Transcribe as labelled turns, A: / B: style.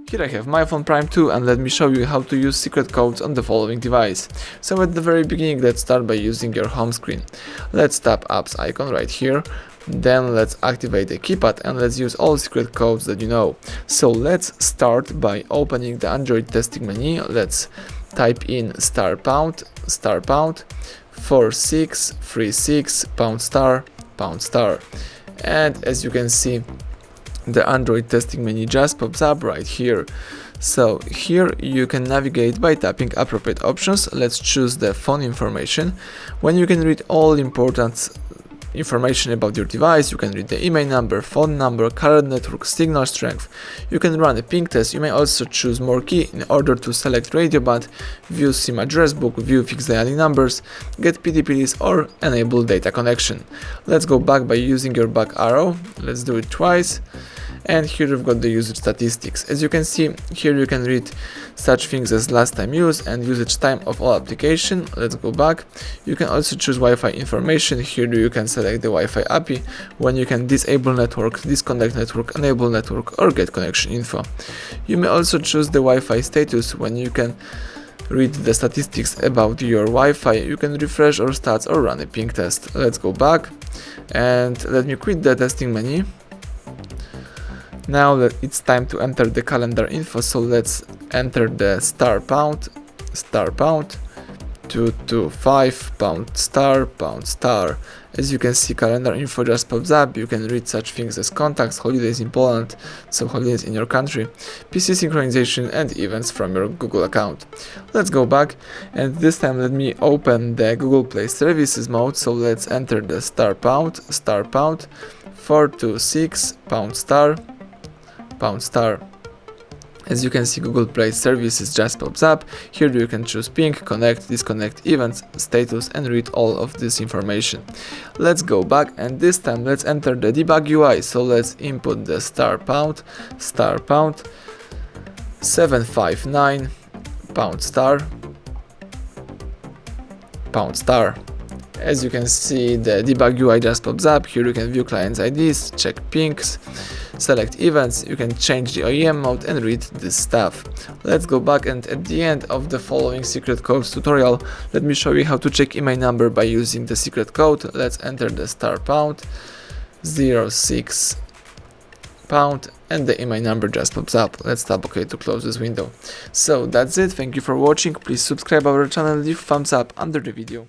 A: Here I have myPhone Prime 2 and let me show you how to use secret codes on the following device. So at the very beginning, let's start by using your home screen. Let's tap apps icon right here. Then let's activate the keypad and let's use all secret codes that you know. So let's start by opening the Android testing menu. Let's type in *#* 4636 #*#. And as you can see, the Android testing menu just pops up right here. So here you can navigate by tapping appropriate options. Let's choose the phone information. When you can read all important information about your device, you can read the email number, phone number, current network, signal strength. You can run a ping test. You may also choose more key in order to select radio band, view SIM address book, view fixed dialing numbers, get PDPs or enable data connection. Let's go back by using your back arrow. Let's do it twice. And here you've got the usage statistics. As you can see, here you can read such things as last time used and usage time of all application. Let's go back. You can also choose Wi-Fi information. Here you can select the Wi-Fi API, when you can disable network, disconnect network, enable network or get connection info. You may also choose the Wi-Fi status, when you can read the statistics about your Wi-Fi. You can refresh or stats or run a ping test. Let's go back and let me quit the testing menu. Now it's time to enter the calendar info, so let's enter the *#* 225 #*#. As you can see, calendar info just pops up. You can read such things as contacts, holidays in Poland, so holidays in your country, PC synchronization and events from your Google account. Let's go back and this time let me open the Google Play Services mode, so let's enter the *#* 426 #*#. As you can see, Google Play Services just pops up. Here you can choose ping, connect, disconnect, events, status and read all of this information. Let's go back and this time let's enter the Debug UI. So let's input the *#* 759 #*#. As you can see, the Debug UI just pops up. Here you can view clients IDs, check pings, select events, you can change the OEM mode and read this stuff. Let's go back and at the end of the following secret codes tutorial, let me show you how to check email number by using the secret code. Let's enter the *#06 and the email number just pops up. Let's tap OK to close this window. So that's it. Thank you for watching. Please subscribe our channel, leave thumbs up under the video.